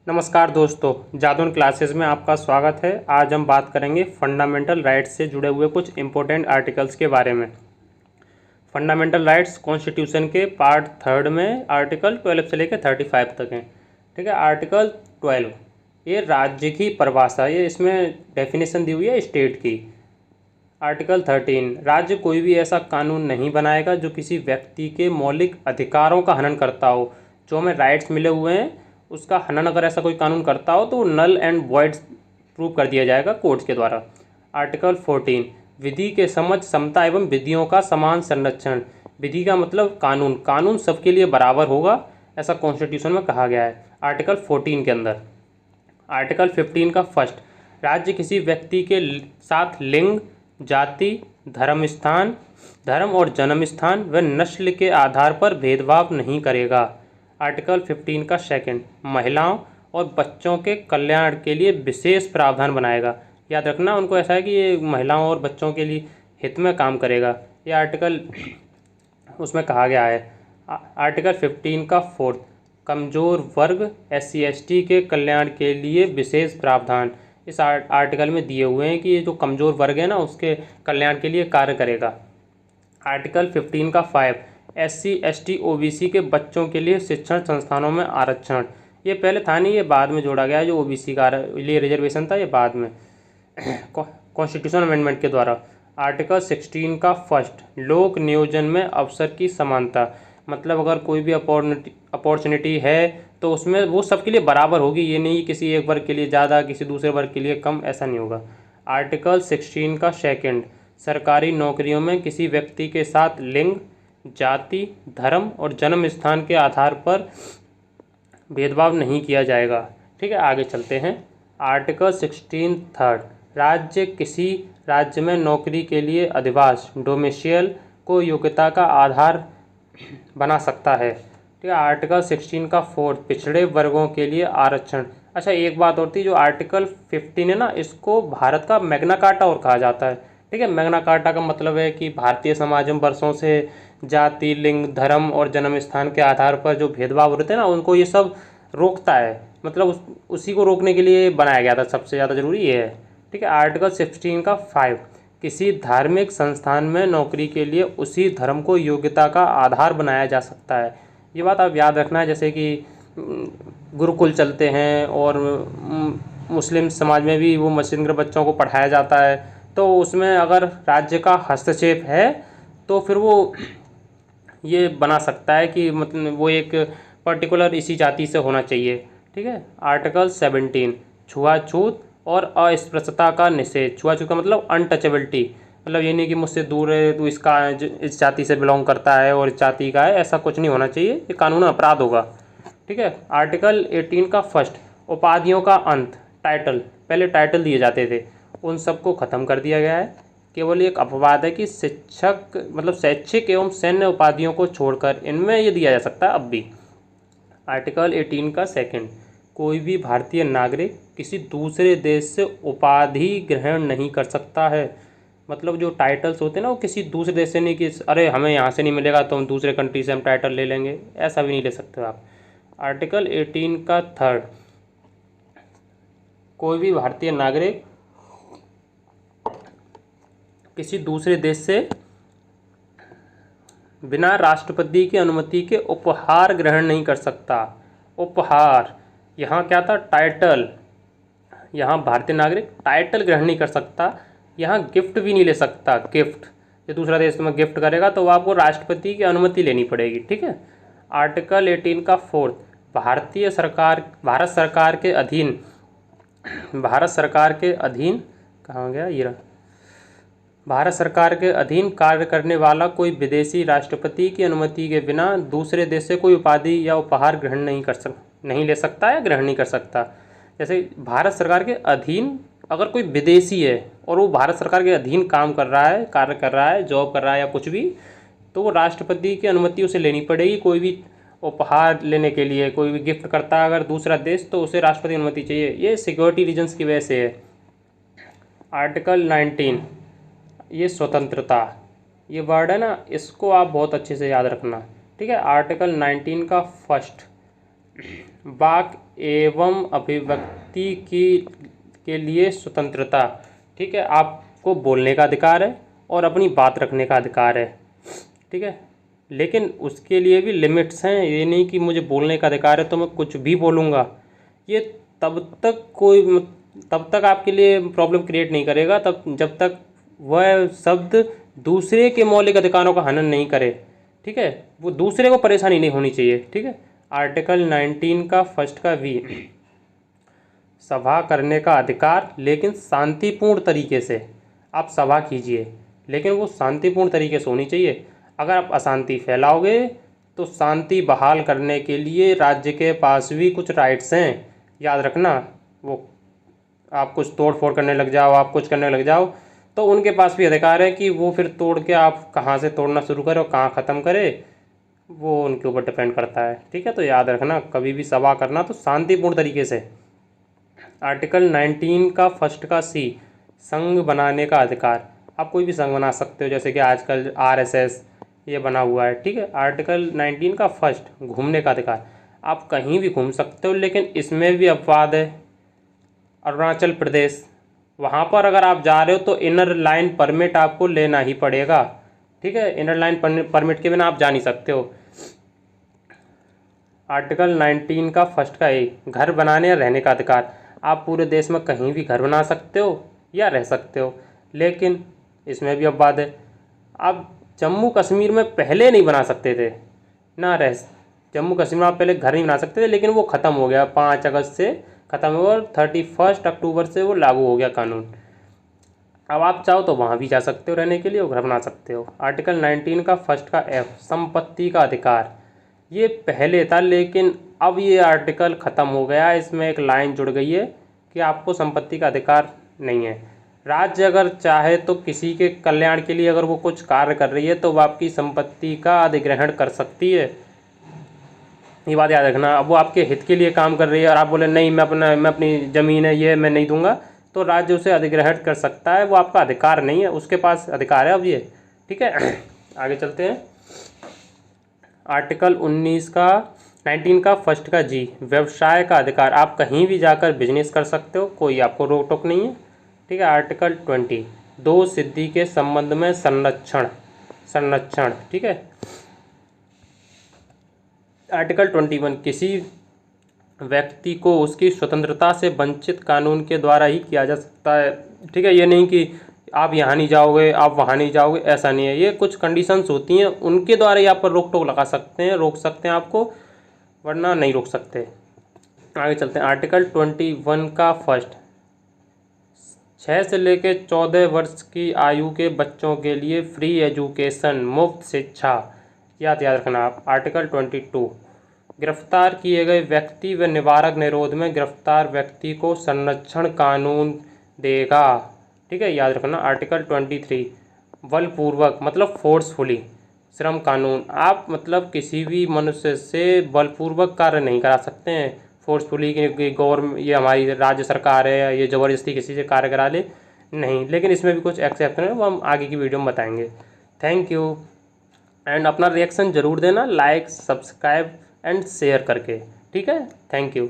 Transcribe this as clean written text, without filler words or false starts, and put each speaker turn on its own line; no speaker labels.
नमस्कार दोस्तों, जादून क्लासेस में आपका स्वागत है। आज हम बात करेंगे फंडामेंटल राइट्स से जुड़े हुए कुछ इंपॉर्टेंट आर्टिकल्स के बारे में। फंडामेंटल राइट्स कॉन्स्टिट्यूशन के पार्ट 3 में आर्टिकल 12 से लेकर 35 तक हैं। ठीक है। आर्टिकल 12 ये राज्य की परिभाषा, ये इसमें डेफिनेशन दी हुई है स्टेट की। आर्टिकल 13 राज्य कोई भी ऐसा कानून नहीं बनाएगा जो किसी व्यक्ति के मौलिक अधिकारों का हनन करता हो। जो हमें राइट्स मिले हुए हैं उसका हनन अगर ऐसा कोई कानून करता हो तो वो नल एंड वॉइड प्रूव कर दिया जाएगा कोर्ट्स के द्वारा। आर्टिकल 14 विधि के समझ समता एवं विधियों का समान संरक्षण। विधि का मतलब कानून, कानून सबके लिए बराबर होगा, ऐसा कॉन्स्टिट्यूशन में कहा गया है आर्टिकल 14 के अंदर। आर्टिकल 15 का फर्स्ट, राज्य किसी व्यक्ति के साथ लिंग, जाति, धर्म और जन्म स्थान व नस्ल के आधार पर भेदभाव नहीं करेगा। आर्टिकल 15 का सेकंड, महिलाओं और बच्चों के कल्याण के लिए विशेष प्रावधान बनाएगा। याद रखना उनको ऐसा है कि ये महिलाओं और बच्चों के लिए हित में काम करेगा, ये आर्टिकल उसमें कहा गया है। आर्टिकल 15 का फोर्थ, कमज़ोर वर्ग SC/ST के कल्याण के लिए विशेष प्रावधान इस आर्टिकल में दिए हुए हैं कि ये जो कमज़ोर वर्ग है ना उसके कल्याण के लिए कार्य करेगा। आर्टिकल 15 का 5, SC/ST OBC के बच्चों के लिए शिक्षण संस्थानों में आरक्षण। ये पहले था नहीं, ये बाद में जोड़ा गया है। जो OBC का लिए रिजर्वेशन था ये बाद में कॉन्स्टिट्यूशन अमेंडमेंट के द्वारा। आर्टिकल 16 का फर्स्ट, लोक नियोजन में अवसर की समानता। मतलब अगर कोई भी अपॉर्चुनिटी है तो उसमें वो सबके लिए बराबर होगी, ये नहीं किसी एक वर्ग के लिए ज़्यादा किसी दूसरे वर्ग के लिए कम, ऐसा नहीं होगा। आर्टिकल 16 का सेकंड, सरकारी नौकरियों में किसी व्यक्ति के साथ लिंग, जाति, धर्म और जन्म स्थान के आधार पर भेदभाव नहीं किया जाएगा। ठीक है, आगे चलते हैं। आर्टिकल 16 थर्ड, राज्य किसी राज्य में नौकरी के लिए अधिवास डोमिसाइल को योग्यता का आधार बना सकता है। ठीक है। आर्टिकल 16 का फोर्थ, पिछड़े वर्गों के लिए आरक्षण। अच्छा, एक बात और थी, जो आर्टिकल 15 है ना इसको भारत का मैग्ना कार्टा और कहा जाता है। ठीक है, मैग्ना कार्टा का मतलब है कि भारतीय समाज में वर्षों से जाति, लिंग, धर्म और जन्म स्थान के आधार पर जो भेदभाव होते हैं ना उनको ये सब रोकता है। मतलब उसी को रोकने के लिए बनाया गया था, सबसे ज़्यादा जरूरी ये है। ठीक है। आर्टिकल 16 का 5, किसी धार्मिक संस्थान में नौकरी के लिए उसी धर्म को योग्यता का आधार बनाया जा सकता है। ये बात आप याद रखना है, जैसे कि गुरुकुल चलते हैं और मुस्लिम समाज में भी वो मशीनगर बच्चों को पढ़ाया जाता है, तो उसमें अगर राज्य का हस्तक्षेप है तो फिर वो ये बना सकता है कि मतलब वो एक पर्टिकुलर इसी जाति से होना चाहिए। ठीक है। आर्टिकल 17, छुआछूत और अस्पृश्यता का निषेध। छुआछूत का मतलब अनटचेबिलिटी, मतलब ये नहीं कि मुझसे दूर है तो इसका इस जाति से बिलोंग करता है और इस जाति का है, ऐसा कुछ नहीं होना चाहिए, ये कानून अपराध होगा। ठीक है। आर्टिकल 18 का फर्स्ट, उपाधियों का अंत। टाइटल, पहले टाइटल दिए जाते थे, उन सबको ख़त्म कर दिया गया है। केवल एक अपवाद है कि शिक्षक मतलब शैक्षिक एवं सैन्य उपाधियों को छोड़कर इनमें ये दिया जा सकता है अब भी। आर्टिकल 18 का सेकंड, कोई भी भारतीय नागरिक किसी दूसरे देश से उपाधि ग्रहण नहीं कर सकता है। मतलब जो टाइटल्स होते हैं ना वो किसी दूसरे देश से नहीं कि अरे हमें यहाँ से नहीं मिलेगा तो हम दूसरे कंट्री से हम टाइटल ले लेंगे, ऐसा भी नहीं ले सकते आप। आर्टिकल 18 का थर्ड, कोई भी भारतीय नागरिक किसी दूसरे देश से बिना राष्ट्रपति की अनुमति के उपहार ग्रहण नहीं कर सकता। उपहार, यहाँ क्या था, टाइटल। यहाँ भारतीय नागरिक टाइटल ग्रहण नहीं कर सकता, यहाँ गिफ्ट भी नहीं ले सकता। गिफ्ट, ये दूसरा देश तुम्हें गिफ्ट करेगा तो आपको राष्ट्रपति की अनुमति लेनी पड़ेगी। ठीक है। आर्टिकल 18 का फोर्थ, भारत सरकार के अधीन कहाँ गया ये रहा, भारत सरकार के अधीन कार्य करने वाला कोई विदेशी राष्ट्रपति की अनुमति के बिना दूसरे देश से कोई उपाधि या उपहार ग्रहण नहीं ले सकता या ग्रहण नहीं कर सकता। जैसे भारत सरकार के अधीन अगर कोई विदेशी है और वो भारत सरकार के अधीन काम कर रहा है, कार्य कर रहा है, जॉब कर रहा है या कुछ भी, तो वो राष्ट्रपति की अनुमति उसे लेनी पड़ेगी। कोई भी उपहार लेने के लिए, कोई भी गिफ्ट करता है अगर दूसरा देश तो उसे राष्ट्रपति की अनुमति चाहिए, ये सिक्योरिटी रीजन्स की वजह से है। आर्टिकल 19, ये स्वतंत्रता, ये वर्ड है ना इसको आप बहुत अच्छे से याद रखना। ठीक है। आर्टिकल 19 का फर्स्ट, वाक एवं अभिव्यक्ति के लिए स्वतंत्रता। ठीक है, आपको बोलने का अधिकार है और अपनी बात रखने का अधिकार है। ठीक है, लेकिन उसके लिए भी लिमिट्स हैं। ये नहीं कि मुझे बोलने का अधिकार है तो मैं कुछ भी बोलूँगा। ये तब तक आपके लिए प्रॉब्लम क्रिएट नहीं करेगा जब तक वह शब्द दूसरे के मौलिक अधिकारों का हनन नहीं करे। ठीक है, वो दूसरे को परेशानी नहीं होनी चाहिए। ठीक है, आर्टिकल 19 का फर्स्ट का वी, सभा करने का अधिकार लेकिन शांतिपूर्ण तरीके से। आप सभा कीजिए लेकिन वो शांतिपूर्ण तरीके से होनी चाहिए। अगर आप अशांति फैलाओगे तो शांति बहाल करने के लिए राज्य के पास भी कुछ राइट्स हैं, याद रखना। वो आप कुछ तोड़ फोड़ करने लग जाओ, आप कुछ करने लग जाओ, तो उनके पास भी अधिकार है कि वो फिर तोड़ के आप कहाँ से तोड़ना शुरू करें और कहाँ ख़त्म करे, वो उनके ऊपर डिपेंड करता है। ठीक है, तो याद रखना कभी भी सभा करना तो शांतिपूर्ण तरीके से। आर्टिकल 19 का फर्स्ट का सी, संघ बनाने का अधिकार। आप कोई भी संघ बना सकते हो, जैसे कि आजकल RSS ये बना हुआ है। ठीक है, आर्टिकल 19 का फर्स्ट, घूमने का अधिकार। आप कहीं भी घूम सकते हो, लेकिन इसमें भी अपवाद है। अरुणाचल प्रदेश, वहाँ पर अगर आप जा रहे हो तो इनर लाइन परमिट आपको लेना ही पड़ेगा। ठीक है, इनर लाइन परमिट के बिना आप जा नहीं सकते हो। आर्टिकल 19 का फर्स्ट का ए, घर बनाने या रहने का अधिकार। आप पूरे देश में कहीं भी घर बना सकते हो या रह सकते हो, लेकिन इसमें भी अपवाद है। आप जम्मू कश्मीर में पहले नहीं बना सकते थे ना, जम्मू कश्मीर में आप पहले घर नहीं बना सकते थे, लेकिन वो ख़त्म हो गया 5 अगस्त से ख़त्म हुआ और 31 अक्टूबर से वो लागू हो गया कानून। अब आप चाहो तो वहाँ भी जा सकते हो रहने के लिए और घर बना सकते हो। आर्टिकल 19 का फर्स्ट का एफ, संपत्ति का अधिकार। ये पहले था लेकिन अब ये आर्टिकल ख़त्म हो गया। इसमें एक लाइन जुड़ गई है कि आपको संपत्ति का अधिकार नहीं है। राज्य अगर चाहे तो किसी के कल्याण के लिए अगर वो कुछ कार्य कर रही है तो वो आपकी संपत्ति का अधिग्रहण कर सकती है। ये बात याद रखना। अब वो आपके हित के लिए काम कर रही है और आप बोले नहीं, मैं अपनी ज़मीन है ये मैं नहीं दूंगा, तो राज्य उसे अधिग्रहण कर सकता है। वो आपका अधिकार नहीं है, उसके पास अधिकार है अब ये। ठीक है, आगे चलते हैं। आर्टिकल 19 का फर्स्ट का जी, व्यवसाय का अधिकार। आप कहीं भी जाकर बिजनेस कर सकते हो, कोई आपको रोक टोक नहीं है। ठीक है, आर्टिकल 20, दो सिद्धि के संबंध में संरक्षण। ठीक है, आर्टिकल 21, किसी व्यक्ति को उसकी स्वतंत्रता से वंचित कानून के द्वारा ही किया जा सकता है। ठीक है, ये नहीं कि आप यहाँ नहीं जाओगे आप वहाँ नहीं जाओगे, ऐसा नहीं है। ये कुछ कंडीशंस होती हैं, उनके द्वारा ही आप पर रोक टोक लगा सकते हैं, रोक सकते हैं आपको, वरना नहीं रोक सकते। आगे चलते हैं। आर्टिकल 21 का फर्स्ट, 6 से लेकर 14 वर्ष की आयु के बच्चों के लिए फ्री एजुकेशन, मुफ्त शिक्षा। याद रखना आप। आर्टिकल 22, गिरफ्तार किए गए व्यक्ति व निवारक निरोध में गिरफ्तार व्यक्ति को संरक्षण कानून देगा। ठीक है, याद रखना। आर्टिकल 23, बलपूर्वक मतलब फोर्सफुली श्रम कानून। आप मतलब किसी भी मनुष्य से बलपूर्वक कार्य नहीं करा सकते हैं, फोर्सफुली कि गवर्नमेंट ये हमारी राज्य सरकार है ये ज़बरदस्ती किसी से कार्य करा ले, नहीं। लेकिन इसमें भी कुछ एक्सेप्शन है, वो हम आगे की वीडियो में बताएंगे। थैंक यू, एंड अपना रिएक्शन ज़रूर देना, लाइक सब्सक्राइब एंड शेयर करके। ठीक है, थैंक यू।